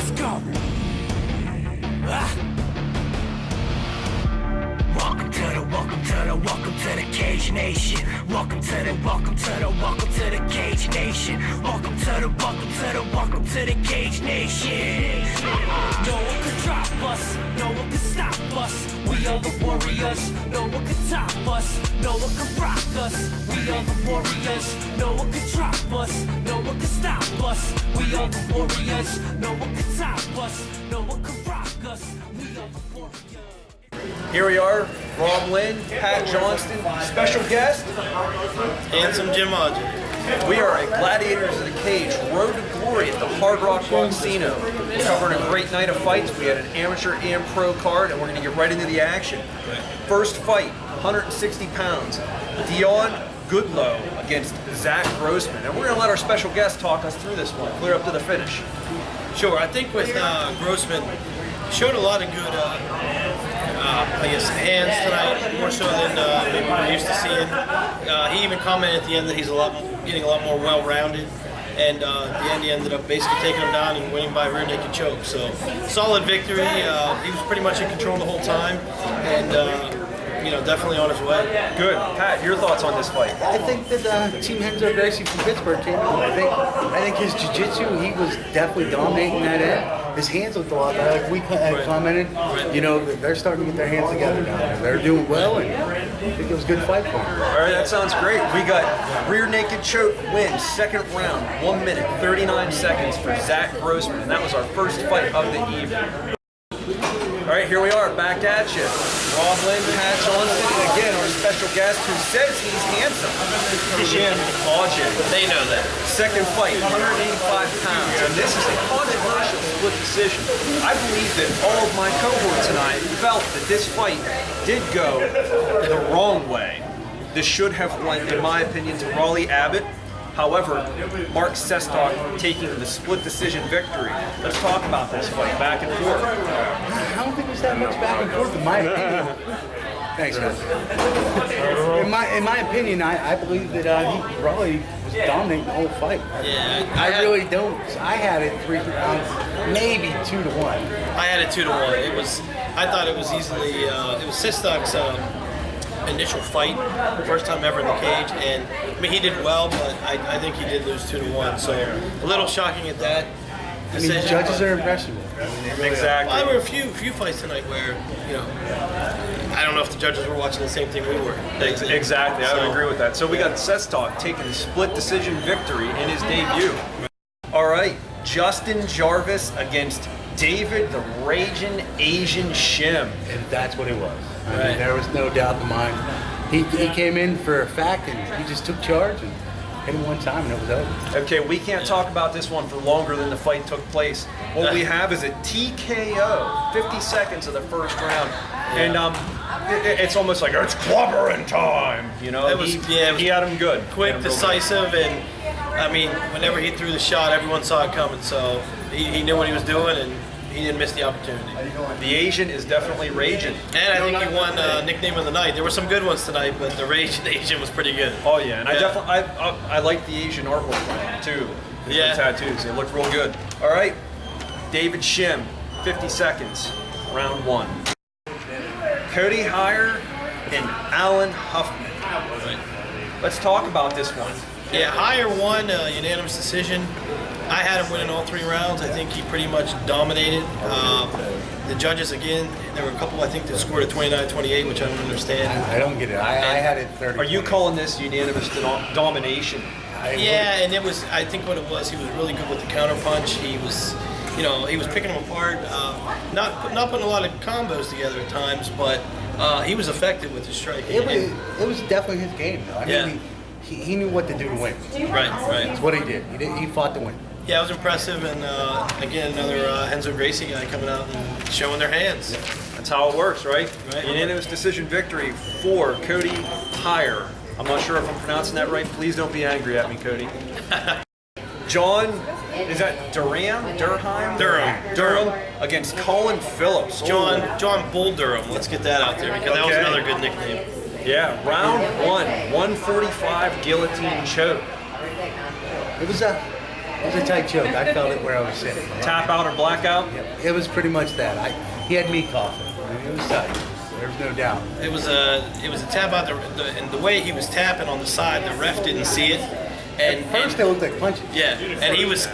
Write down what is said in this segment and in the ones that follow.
Let's go. Welcome to the Cage Nation. Welcome to the Cage Nation. Welcome to the Cage Nation. No one can drop us, no one can stop us. We are the warriors, no one can top us, no one can rock us. We are the warriors, no one can drop us, no one can stop us. We are the warriors, no one can top us, no one can rock us. We are the warriors. Here we are, Rob Lynn, Pat Johnston, special guest, Handsome Jim Hodges. We are at Gladiators of the Cage, Road to Glory at the Hard Rock Casino. We're covering a great night of fights. We had an amateur and pro card, and we're going to get right into the action. First fight, 160 pounds, Dion Goodlow against Zach Grossman. And we're going to let our special guest talk us through this one, clear up to the finish. Sure, I think with Grossman, showed a lot of good I guess hands tonight, more so than maybe we're used to seeing. He even commented at the end that he's getting a lot more well-rounded, and at the end he ended up basically taking him down and winning by rear naked choke. So solid victory. He was pretty much in control the whole time, and definitely on his way. Good. Pat, your thoughts on this fight? I think that Team Renzo Gracie from Pittsburgh came in. I think his jiu-jitsu, he was definitely dominating that end. His hands looked a lot better. Like we had commented, they're starting to get their hands together now. They're doing well, and I think it was a good fight for them. All right, that sounds great. We got rear naked choke wins, second round, 1 minute, 39 seconds for Zach Grossman, and that was our first fight of the evening. All right, here we are, back at you. Rob Lynn, Pat Johnston, and again, our special guest who says he's handsome, Jim Hodges. They know that. Second fight, 185 pounds, and this is a controversial split decision. I believe that all of my cohort tonight felt that this fight did go the wrong way. This should have went, in my opinion, to Raleigh Abbott. However, Mark Sestock taking the split decision victory. Let's talk about this fight, back and forth. I don't think it was that much back and forth, in my opinion. Thanks, guys. In my opinion, I believe that he probably was dominating the whole fight. Yeah, I really don't. I had it 3 rounds, maybe 2-1. I had it 2-1. I thought it was easily. It was Sestock's initial fight, first time ever in the cage, and I mean he did well, but I think he did lose 2-1. So a little shocking at that decision. The judges are impressionable. Exactly. Well, there were a few fights tonight where I don't know if the judges were watching the same thing we were. Exactly, I would agree with that. So we got Sestock taking the split decision victory in his debut. All right, Justin Jarvis against David the Raging Asian Shim. And that's what it was. I mean, there was no doubt in mind. He came in for a fact, and he just took charge and hit him one time, and it was over. Okay, we can't talk about this one for longer than the fight took place. What we have is a TKO, 50 seconds of the first round, and it's almost like it's clobbering time. He had him good, quick, decisive, and I mean, whenever he threw the shot, everyone saw it coming. So he knew what he was doing, and he didn't miss the opportunity. The Asian is definitely raging. And I think he won nickname of the night. There were some good ones tonight, but the Asian was pretty good. Oh yeah, and I like the Asian artwork too. The tattoos, they look real good. All right, David Shim, 50 seconds, round 1. Cody Heyer and Alan Huffman. Right. Let's talk about this one. Yeah, Heyer won unanimous decision. I had him winning all 3 rounds. I think he pretty much dominated. The judges, again, there were a couple, I think, that scored a 29-28, which I don't understand. I don't get it. I had it 30. Are you calling this unanimous domination? Yeah, and it was, I think what it was, he was really good with the counter punch. He was, he was picking them apart, not putting a lot of combos together at times, but he was effective with his striking. It was definitely his game, though. I mean, he knew what to do to win. Right. That's what he did. He fought to win. Yeah, it was impressive, and again, another Renzo Gracie guy coming out and showing their hands. That's how it works, right? Unanimous decision victory for Cody Heyer. I'm not sure if I'm pronouncing that right. Please don't be angry at me, Cody. John, is that Durham against Colin Phillips. John Bull Durham. Let's get that out there because that was another good nickname. Yeah, round 1, 145 guillotine choke. It was It was a tight choke. I felt it where I was sitting. Tap out or blackout? It was pretty much that. He had me coughing. I mean, it was tight. There's no doubt. It was a tap out, and the way he was tapping on the side, the ref didn't see it. And At first, they looked like punches. yeah, and he was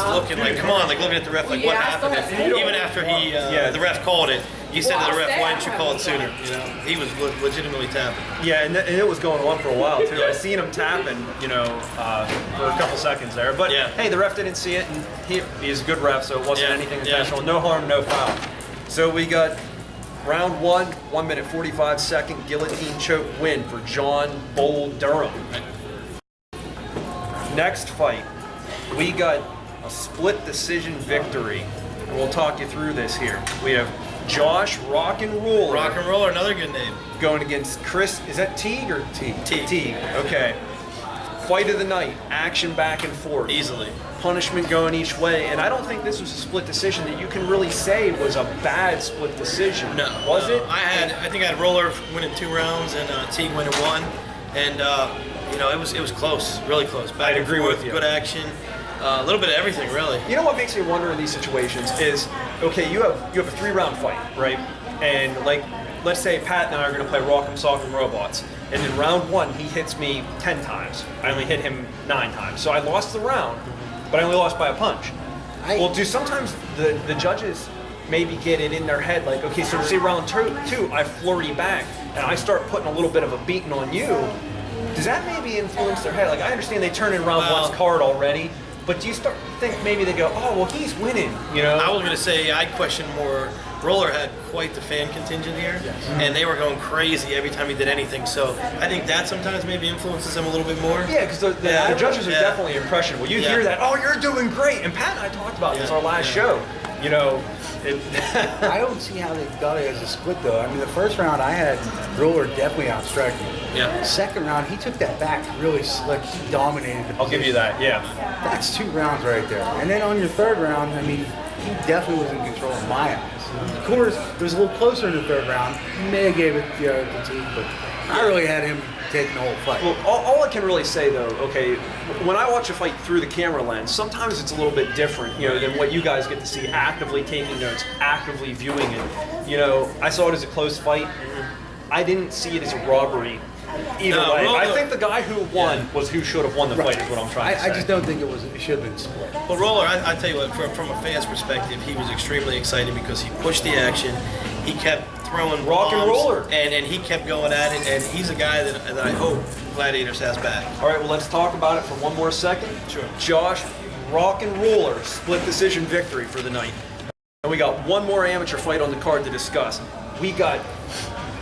looking like, come on, like looking at the ref, like what happened? And even after the ref called it, he said to the ref, why didn't you call it sooner? You know, he was legitimately tapping. Yeah, and it was going on for a while too. I seen him tapping, for a couple seconds there. But hey, the ref didn't see it, and he's a good ref, so it wasn't anything intentional. No harm, no foul. So we got round 1, 1 minute 45 second guillotine choke win for John Bull Durham. Next fight, we got a split decision victory, and we'll talk you through this here. We have Josh Rock and Roller. Rock and Roller, another good name. Going against Chris, is that Teague or Teague? Teague, okay. Fight of the night, action back and forth. Easily. Punishment going each way, and I don't think this was a split decision that you can really say was a bad split decision. No. Was it? I think I had Roller winning 2 rounds and Teague winning 1, and it was close, really close. Back I'd and agree forth, with you. Good action, a little bit of everything, really. You know what makes me wonder in these situations is, okay, you have a 3-round fight, right? And like, let's say Pat and I are going to play Rock'em Sock'em Robots, and in round 1 he hits me 10 times. I only hit him 9 times, so I lost the round, but I only lost by a punch. Well, do sometimes the judges maybe get it in their head like, okay, so say round 2, I flurry back and I start putting a little bit of a beating on you. Does that maybe influence their head? Like, I understand they turn in round 1's card already, but do you start to think maybe they go, oh, well, he's winning, I was going to say, I question more. Roller had quite the fan contingent here, and they were going crazy every time he did anything. So I think that sometimes maybe influences him a little bit more. Yeah, because the judges are definitely impressionable. You hear that, oh, you're doing great. And Pat and I talked about this our last show. I don't see how they got it as a split, though. I mean, the first round I had Roller definitely outstruck me. Yeah. Second round, he took that back really slick. He dominated the I'll give you that, yeah. That's 2 rounds right there. And then on your third round, I mean, he definitely was in control in my eyes. Of course, it was a little closer in the third round. He may have gave it to Teague, but I really had him taking the whole fight. Well, all I can really say, though, okay, when I watch a fight through the camera lens, sometimes it's a little bit different, than what you guys get to see, actively taking notes, actively viewing it. I saw it as a close fight. I didn't see it as a robbery. Either way, I think the guy who won was who should have won the fight. Is what I'm trying to say. I just don't think it should have been split. Well, Roller, I tell you what, from a fan's perspective, he was extremely excited because he pushed the action. He kept throwing Rock and bombs, Roller, and he kept going at it. And he's a guy that I hope Gladiators has back. All right, well, let's talk about it for one more second. Sure. Josh Rock and Roller split decision victory for the night. And we got one more amateur fight on the card to discuss. We got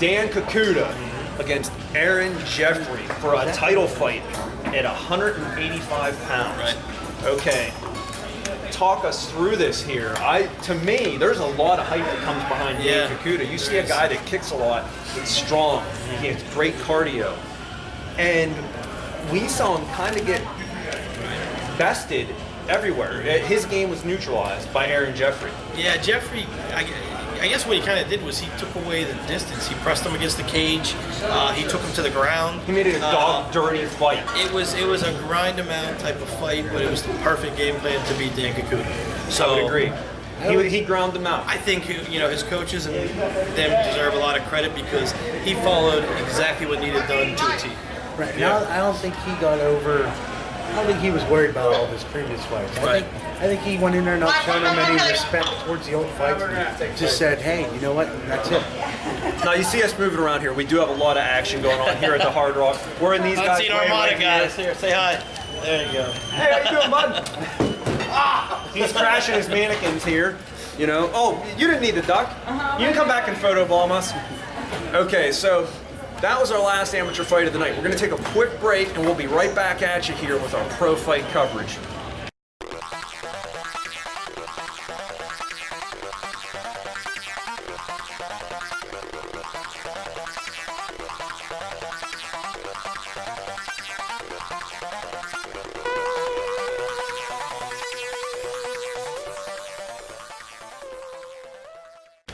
Dan Kakuta against Aaron Jeffrey for a title fight at 185 pounds. Right. Okay. Talk us through this here. To me, there's a lot of hype that comes behind Dan Kakuta. You see a guy that kicks a lot, he's strong, he has great cardio. And we saw him kind of get bested everywhere. His game was neutralized by Aaron Jeffrey. Yeah, Jeffrey, I guess what he kind of did was he took away the distance. He pressed him against the cage. He took him to the ground. He made it a dog-dirty fight. It was a grind him out type of fight, but it was the perfect game plan to beat Dan Kakuta. So I would agree. He ground them out. I think his coaches and them deserve a lot of credit because he followed exactly what needed done to a T. Right. Now, I don't think he got over. I don't think he was worried about all his previous fights. I think he went in there not showing him any respect towards the old fights. And just said, hey, you know what? That's it. Now you see us moving around here. We do have a lot of action going on here at the Hard Rock. We're in these guys. Unseen Armada guys here. Say hi. There you go. Hey, how you doing, bud? He's crashing his mannequins here. Oh, you didn't need to duck. You can come back and photobomb us. Okay, so that was our last amateur fight of the night. We're going to take a quick break, and we'll be right back at you here with our pro fight coverage.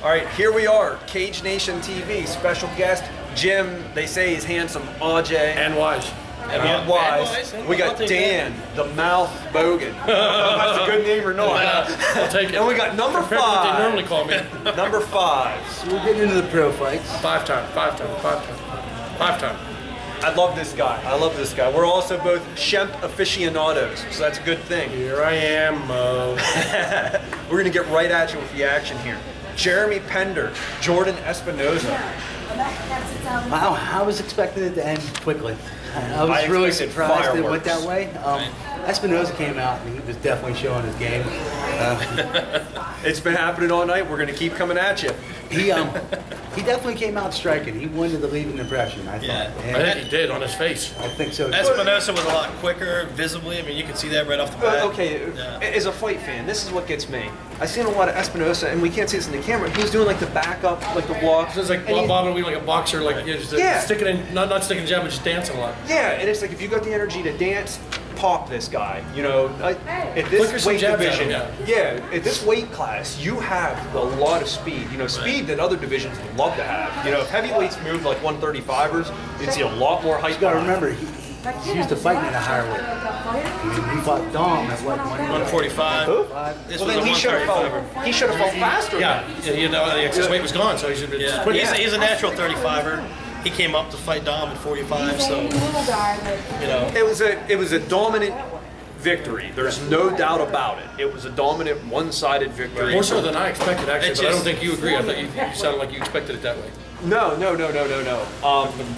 All right, here we are, Cage Nation TV, special guest, Jim, they say he's handsome, Ajay. And wise. And Wise. We got Dan, the Mouth Bogan. I don't know if that's a good name or not. I'll take it. And we got number Compared to what they 5. normally call me. Number 5. So we're getting into the pro fights. Five time. I love this guy. We're also both Shemp aficionados, so that's a good thing. Here I am, Mo. We're gonna get right at you with the action here. Jeremy Pender, Jordan Espinoza. Wow, I was expecting it to end quickly. I was I really expected surprised it went fireworks. that way. Espinoza came out and he was definitely showing his game. It's been happening all night. We're gonna keep coming at you. He definitely came out striking. He wanted to leave an impression, I thought. Yeah. And I think he did on his face. I think so. Espinosa was a lot quicker, visibly. I mean, you can see that right off the bat. Okay, Yeah. as a fight fan, this is what gets me. I've seen a lot of Espinosa, and we can't see this in the camera. He was doing like the backup, like the walk. So it's like and he- bobbing weave like a boxer, like just Yeah. sticking in, not sticking jab, but just dancing a lot. Yeah, and it's like if you got the energy to dance, pop this guy. You know, at Flicker this some weight jabs at division, him, yeah, at this weight class, you have a lot of speed. You know, speed that other divisions would love to have. You know, if heavyweights moved like 135ers, you'd see a lot more height. You gotta remember, he's used to fighting at a higher weight. I mean, he fought Dom at what, 145. Who? This Well, was then a he should have 135. felt. He should have felt faster. Yeah, you know, the excess weight was gone, so he should have been Yeah, quick. he's a natural 35er. He came up to fight Dom at 45, so you know. It was a dominant victory. There's no doubt about it. It was a dominant, one-sided victory. More so than I expected, actually, It's but I don't just- think you agree. I thought you sounded like you expected it that way. No.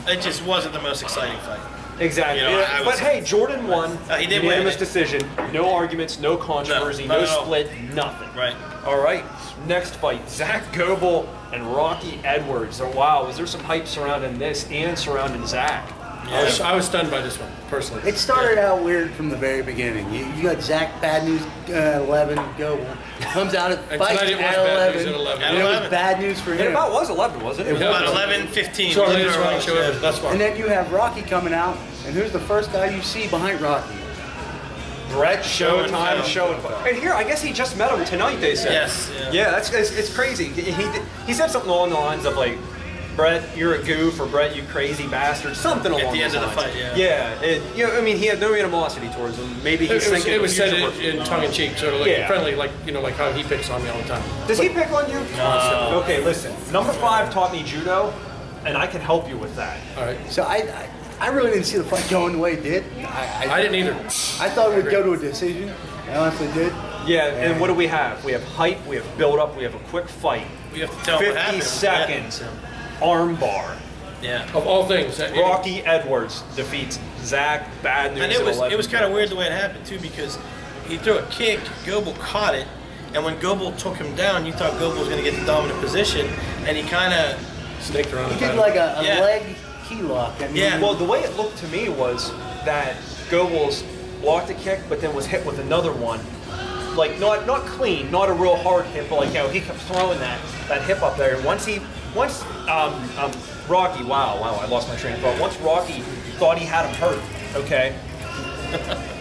It just wasn't the most exciting fight. Exactly. You know, I But was- hey, Jordan won. He did win. Unanimous decision. No arguments, no controversy, No, no, not at all. split, nothing. Right. All right. Next fight: Zach Goebel and Rocky Edwards. Oh, wow, was there some hype surrounding this and surrounding Zach? I was stunned by this one, personally. It started out weird from the very beginning. You got Zach Bad News 11 Goebel comes out at And fight tonight it was at Bad 11. News at 11. And it was 11. bad news for It him. about was 11, wasn't it? About 11-15. So it is running show ever. That's fine. And then you have Rocky coming out, and who's the first guy you see behind Rocky? Brett Showtime Showtime. show. And here, I guess he just met him tonight. They said. Yes, yeah. Yeah, it's crazy. He said something along the lines of like, Brett, you're a goof, or Brett, you crazy bastard, something along the end those of the lines. fight, yeah. You know, I mean, he had no animosity towards him. Maybe he's thinking It was the said future in tongue in cheek, sort of like Yeah. friendly, like like how he picks on me all the time. Does he pick on you? Okay, listen. Number 5 taught me judo, and I can help you with that. All right, So I really didn't see the fight going the way it did. I didn't either. I thought it would go to a decision. I honestly did. Yeah, and what do we have? We have hype, we have build up, we have a quick fight. We have to tell 50 what happened. seconds, arm bar. Yeah. Of all things, Rocky Edwards defeats Zach Bad News. And at it was 11. kind of weird the way it happened too, because he threw a kick, Goebel caught it, and when Goebel took him down, you thought Goebel was going to get the dominant position, and he kind of snaked around. He the did title. like a Yeah. leg key lock. I mean, Yeah. Well, the way it looked to me was that Goebbels blocked a kick, but then was hit with another one. Like not clean, not a real hard hit, but like he kept throwing that hip up there. And once Rocky, wow, I lost my train of thought. Once Rocky thought he had him hurt, okay,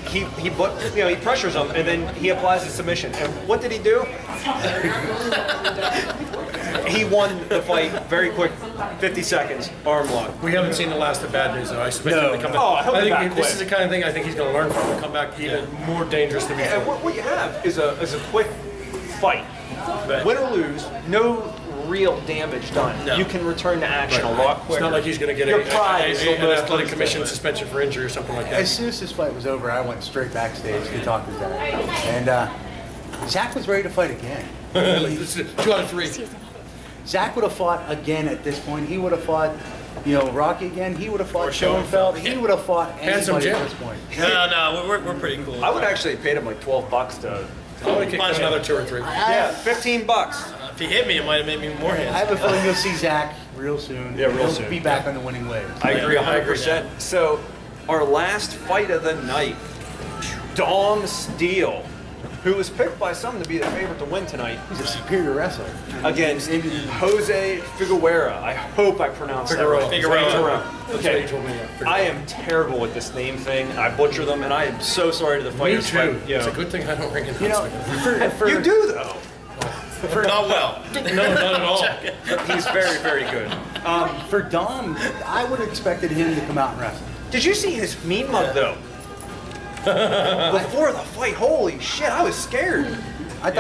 he pressures him, and then he applies the submission. And what did he do? He won the fight very quick, 50 seconds, arm lock. We haven't seen the last of Bad News, though. I expect No. him to come back. Oh, he'll be I think back this quick. is the kind of thing I think he's going to learn from and come back even more dangerous than And before. what you have is a quick fight. Win or lose, no real damage done. No. You can return to action a lot quicker. It's not like he's going to get Your pride is an almost athletic lose commission that. suspension for injury or something like As that. soon as this fight was over, I went straight backstage to talk to Zach. And Zach was ready to fight again. This is 2 out of 3. Zach would have fought again at this point. He would have fought, Rocky again. He would have fought Or Schoenfeld. Schoenfeld. He would have fought Handsome anybody Jim. at this point. No, we're pretty cool. I would actually have paid him like $12 to. I would have kicked another 2 or 3. Yeah, $15. If he hit me, it might have made me more I hands. have a feeling you'll see Zach real soon. Yeah, real He'll soon. be back on the winning ways. I agree I agree. 100%. So, our last fight of the night, Dom Steele, who was picked by some to be the favorite to win tonight, He's a superior wrestler. against Jose Figueroa. I hope I pronounced that right. Figueroa. Okay. He told me, yeah. I am terrible with this name thing. I butcher them, and I am so sorry to the Me fighters. too. but, It's a good thing I don't ring it. You do though. Not well. No, not at all. He's very, very good. For Dom, I would have expected him to come out and wrestle. Did you see his mean mug though? Before the fight, holy shit, I was scared. I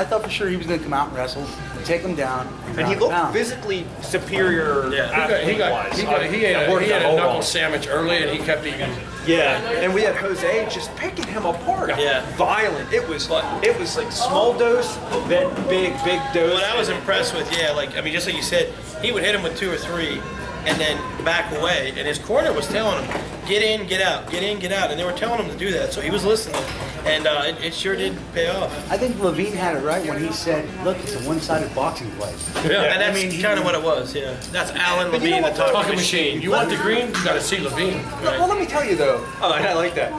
thought for sure he was going to come out and wrestle, take him down, And he looked physically superior athlete-wise. He ate a knuckle sandwich early, and he kept eating. Yeah, and we had Jose just picking him apart. Yeah. Violent. It was like small dose, then big dose. What I was impressed with, just like you said, he would hit him with 2 or 3 and then back away. And his corner was telling him, get in, get out, get in, get out. And they were telling him to do that. So he was listening. And it sure did pay off. I think Levine had it right when he said, look, it's a one-sided boxing fight. Yeah, and that's kind of what it was, yeah. That's Alan Levine, the talking machine. You want the green? You got to see Levine. Well, let me tell you though. Oh, I like that.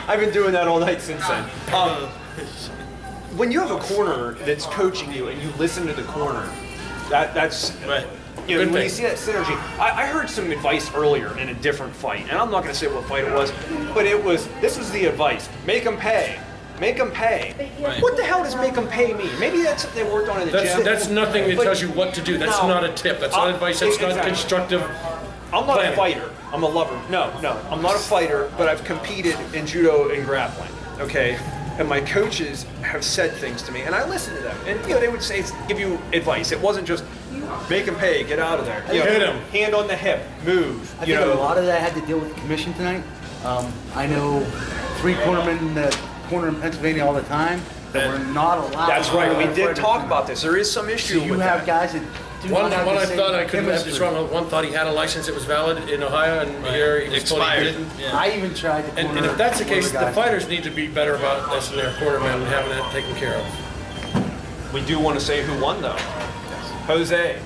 I've been doing that all night since then. When you have a corner that's coaching you and you listen to the corner, that's right. You know, when you see that synergy, I heard some advice earlier in a different fight, and I'm not going to say what fight it was, but this was the advice: make them pay. Make them pay. Right. What the hell does make them pay mean? Maybe that's something they worked on in the gym. That's nothing that tells you what to do. That's not a tip. That's not advice. That's not constructive. I'm not planning. a fighter. I'm a lover. No, I'm not a fighter, but I've competed in judo and grappling. Okay, and my coaches have said things to me, and I listen to them. And they would say, give you advice. It wasn't just make them pay, get out of there. Hit him. Hand on the hip, move. I think a lot of that had to deal with the commission tonight. I know 3 cornermen in the corner in Pennsylvania all the time that were not allowed. That's right. We did talk about this. There is some issue So you with have that. guys that do One not have the I same thought I couldn't have this chemistry. wrong. One thought he had a license that was valid in Ohio, and here he was told he Expired. didn't. Yeah. I even tried to corner. And if that's the one of case, the guys. fighters need to be better about this in their cornermen and having that taken care of. We do want to say who won, though. Jose,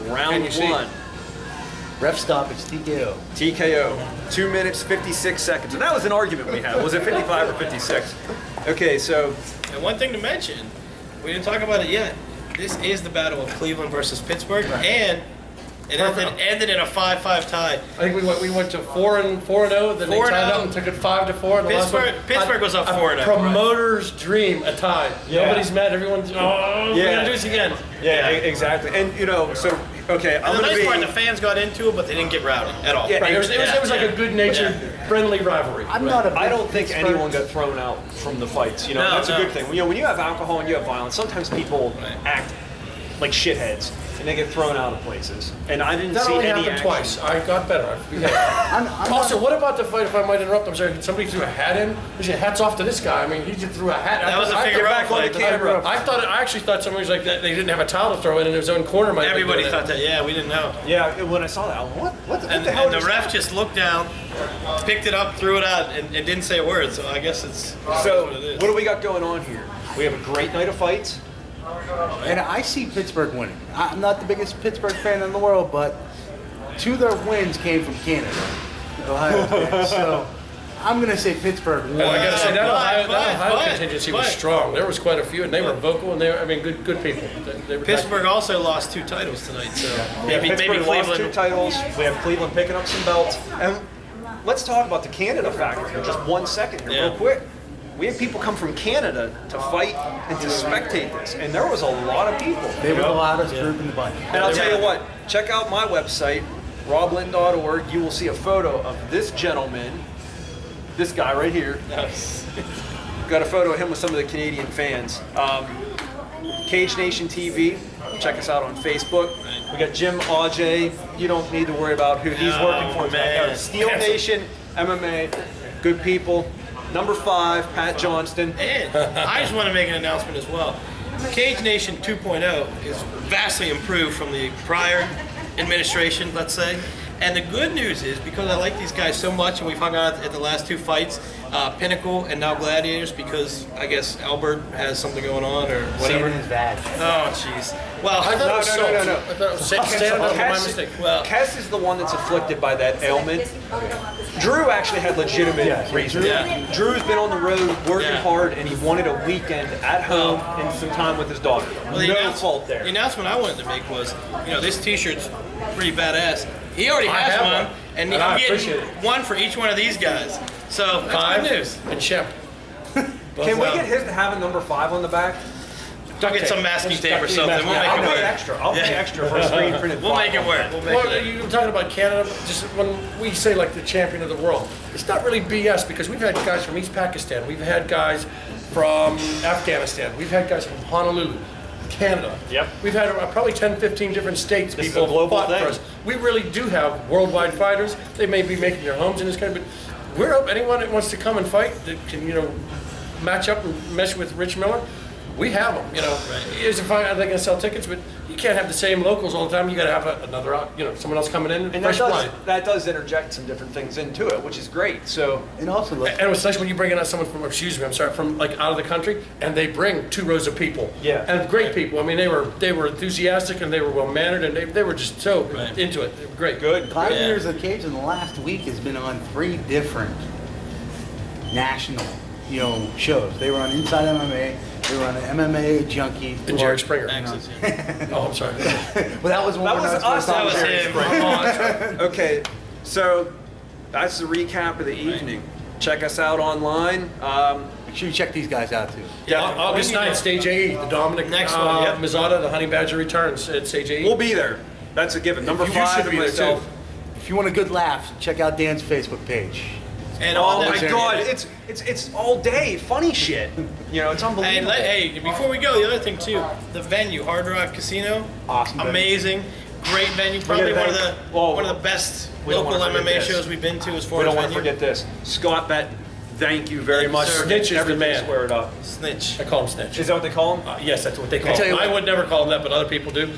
round Can you see? 1. Ref stoppage, TKO. TKO, 2 minutes, 56 seconds. And that was an argument we had. Was it 55 or 56? Okay, so And one thing to mention, we didn't talk about it yet. This is the battle of Cleveland versus Pittsburgh, and it ended in a 5-5 tie. I think we went to 4-0, then they 4-0. tied up and took it 5-4. And the last one- Pittsburgh was up a 4-0. promoter's dream, a tie. Yeah. Nobody's mad. Everyone's we gotta do this again. yeah, exactly. And so okay, I'm And the gonna nice be. part, the fans got into it, but they didn't get rowdy at all. Yeah, Right, it was like a good-natured, friendly rivalry. I'm not a big I don't think Pittsburgh- anyone got thrown out from the fights. No, That's a no. good thing. When you have alcohol and you have violence, sometimes people act like shitheads and they get thrown out of places. And I didn't That see only any happened action. twice. I got better. I forget. I'm Also, not, what about the fight, if I might interrupt? I'm sorry, somebody threw a hat in? They said, hats off to this guy. I mean, he just threw a hat. That was a figure back out on the fight. camera. I actually thought somebody was like that. They didn't have a towel to throw in his own corner. Might have been Everybody doing thought that. Yeah, we didn't know. Yeah, when I saw that, I was like, what the And hell the just ref happened? just looked down, picked it up, threw it out, and didn't say a word. So I guess it's So, what it is. what do we got going on here? We have a great night of fights. and I see Pittsburgh winning. I'm not the biggest Pittsburgh fan in the world, but 2 of their wins came from Canada, Ohio. fans. So I'm going to say Pittsburgh won. Well, I gotta say that Ohio but- contingency was strong. There was quite a few, and they were vocal, and good people. They were Pittsburgh also lost 2 titles tonight, so maybe Pittsburgh lost 2 Cleveland. titles. We have Cleveland picking up some belts. And let's talk about the Canada factor for just 1 second here, real Yeah. quick. We had people come from Canada to fight and to spectate this, and there was a lot of people. They were the loudest group in the bunch. And I'll tell you what, check out my website, roblin.org. You will see a photo of this gentleman, this guy right here. Got a photo of him with some of the Canadian fans. Cage Nation TV, check us out on Facebook. We got Jim Ajay. You don't need to worry about who he's working for. man. Steel Nation, MMA, good people. Number 5, Pat Johnston. And I just want to make an announcement as well. Cage Nation 2.0 is vastly improved from the prior administration, let's say. And the good news is, because I like these guys so much, and we've hung out at the last 2 fights, Pinnacle and now Gladiators, because I guess Albert has something going on or whatever. Seeing his badge. Oh, jeez. Well, I thought it was No. salt. I thought it was stand up. My mistake. well, Kess is the one that's afflicted by that ailment. Drew actually had legitimate reasons. Yeah. Drew's been on the road working Yeah. hard, and he wanted a weekend at home and some time with his daughter. No fault there. The announcement I wanted to make was, this T-shirt's pretty badass. He already I has have one, one, and and I'm I getting appreciate it. one for each one of these guys. So that's 5 good news. and Shep. Can we get his to have a number 5 on the back? I'll get some masking tape or something. We'll I'll make it pay work. extra. I'll pay extra for a screen printed. We'll make it work. We'll make Well, it. you were talking about Canada. Just when we say like the champion of the world, it's not really BS because we've had guys from East Pakistan, we've had guys from Afghanistan, we've had guys from Honolulu, Canada. Yep. We've had probably 10, 15 different states. This is People a global fought thing. for us. We really do have worldwide fighters. They may be making their homes in this country, but we're up. Anyone that wants to come and fight that can, match up and mesh with Rich Miller. We have them, Here's a fight. Are they going to sell tickets? But you can't have the same locals all the time. You got to have another, someone else coming in. And fresh blood. that does interject some different things into it, which is great. So And also, look, And it's nice when you bring in someone from like out of the country, and they bring 2 rows of people. Yeah. And great people. I mean, they were enthusiastic and they were well mannered and they were just so into it. They were great. good. Gladiators of the Cage in the last week has been on 3 different national, shows. They were on Inside MMA. They were on the MMA Junkie. And Jared Springer. Axis, yeah. Oh, I'm sorry. Well, that was one. That we're was not us. supposed to That talk was about. him. Oh, that's right. Okay, so that's the recap of the evening. Check us out online. Make sure you check these guys out too. Yeah, August 9th, Stage AE, the Dominic Next one, yep. Mazzata, the Honey Badger returns at Stage AE. We'll be there. That's a given. Number You 5 should and be there, myself. too. If you want a good laugh, check out Dan's Facebook page. And Oh all my that- God! It's all day funny shit. It's Hey, unbelievable. hey, before we go, the other thing too, the venue, Hard Rock Casino, Awesome venue. amazing, great venue, probably gotta one of thank- the Whoa. one of the best We don't local wanna forget MMA this. shows we've been to as far We as don't want to venue. forget this. Scott Bet, thank you very Thank you, much sir. for Snitch is the everything man. squared up. Snitch. I call him Snitch. Is that what they call him? Yes, that's what they call tell you him. I what- would never call him that, but other people do.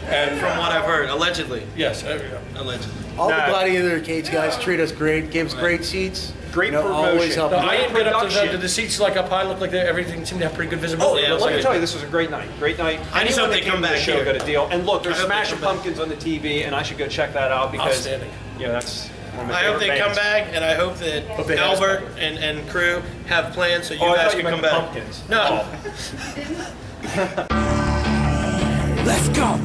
And From what I've heard, allegedly. yes, there we go. Allegedly. All the Nah. Gladiator Cage guys treat us great, give us great seats. Great Always promotion. help. No, us. I didn't get up to Production. the seats like up high, look like everything seemed to have pretty good Oh, visibility. yeah, let me okay. tell you, this was a great night. Great night. I just Anyone hope they that came come to the back show here. got a deal. And look, there's I hope they Smashing come back. Pumpkins on the TV, and I should go check that out because Outstanding. that's one of my I hope favorite they come bands. back, and I hope that Hope they have us Albert and crew have plans so you Oh, I guys thought you can come meant back. the Pumpkins. No. Oh. Let's go.